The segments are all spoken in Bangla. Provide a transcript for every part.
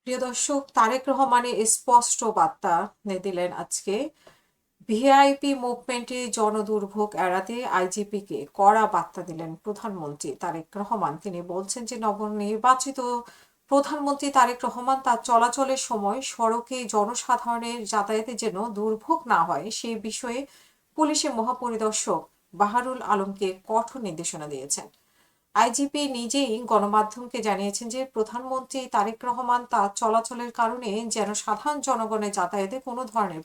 প্রিয় দর্শক, তারেক রহমানের স্পষ্ট বার্তা দিলেন আজকে। ভিআইপি মুভমেন্টে জনদুর্ভোগ এড়াতে আইজিপিকে কড়া বার্তা দিলেন প্রধানমন্ত্রী তারেক রহমান। তিনি বলছেন যে নবনির্বাচিত প্রধানমন্ত্রী তারেক রহমান তার চলাচলের সময় সড়কে জনসাধারণের যাতায়াতে যেন দুর্ভোগ না হয় সেই বিষয়ে পুলিশের মহাপরিদর্শক বাহারুল আলমকে কঠোর নির্দেশনা দিয়েছেন। আইজিপি নিজেই গণমাধ্যমকে জানিয়েছেন যে প্রধানমন্ত্রী তারেক রহমান তার চলাচলের কারণে যেন সাধারণ জনগণের যাতায়াতে কোনো ধরনের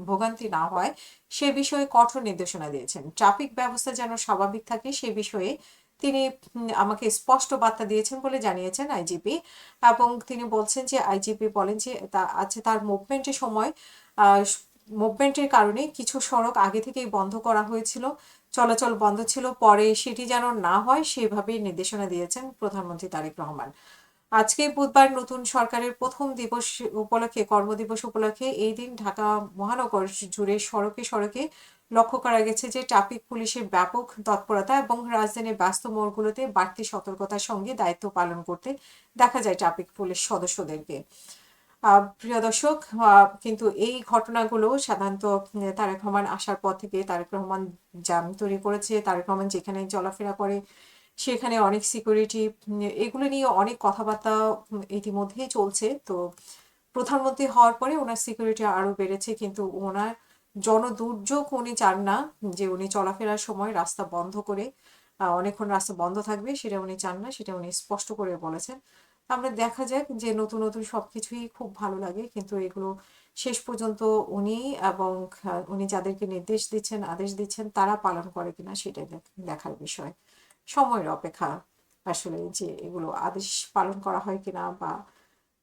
ভোগান্তি না হয় সে বিষয়ে কঠোর নির্দেশনা দিয়েছেন। ট্রাফিক ব্যবস্থা যেন স্বাভাবিক থাকে সে বিষয়ে তিনি আমাকে স্পষ্ট বার্তা দিয়েছেন বলে জানিয়েছেন আইজিপি। এবং তিনি বলছেন যে আইজিপি বলেন যে তার মুভমেন্টের সময় মুভমেন্টের কারণে কিছু সড়ক আগে থেকেই বন্ধ করা হয়েছিল, চলাচল বন্ধ ছিল, পরে সেটি যেন না হয় সেভাবেই নির্দেশনা দিয়েছেন প্রধানমন্ত্রী তারেক রহমান। আজকে বুধবার নতুন সরকারের প্রথম দিবস উপলক্ষে কর্মদিবস উপলক্ষে এই দিন ঢাকা মহানগর জুড়ে সড়কে সড়কে লক্ষ্য করা গেছে যে ট্রাফিক পুলিশের ব্যাপক তৎপরতা এবং রাজধানীর ব্যস্ত মোড়গুলোতে বাড়তি সতর্কতার সঙ্গে দায়িত্ব পালন করতে দেখা যায় ট্রাফিক পুলিশ সদস্যদেরকে। প্রিয় দর্শক, কিন্তু এই ঘটনাগুলো সাধারণত তারেক রহমান আসার পর থেকে তারেক রহমান জ্যাম তৈরি করেছে। তারেক রহমান যেখানে চলাফেরা করে সেখানে অনেক সিকিউরিটি, এগুলো নিয়ে অনেক কথাবার্তা ইতিমধ্যেই চলছে। তো প্রধানমন্ত্রী হওয়ার পরে ওনার সিকিউরিটি আরো বেড়েছে, কিন্তু ওনার জনদুর্যোগ উনি চান না যে উনি চলাফেরার সময় রাস্তা বন্ধ করে অনেকক্ষণ রাস্তা বন্ধ থাকবে, সেটা উনি চান না, সেটা উনি স্পষ্ট করে বলেছেন। আমরা দেখা যাক যে নতুন নতুন সবকিছুই খুব ভালো লাগে, কিন্তু এগুলো শেষ পর্যন্ত উনি এবং উনি যাদেরকে নির্দেশ দিচ্ছেন আদেশ দিচ্ছেন তারা পালন করে কিনা সেটাই দেখার বিষয়। সময়ের অপেক্ষা আসলে যে এগুলো আদেশ পালন করা হয় কিনা, বা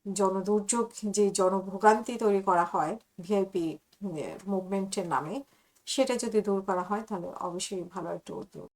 জনদুর্যোগ যে জনভোগান্তি তৈরি করা হয় ভিআইপি মুভমেন্টের নামে সেটা যদি দূর করা হয় তাহলে অবশ্যই ভালো একটা উদ্যোগ।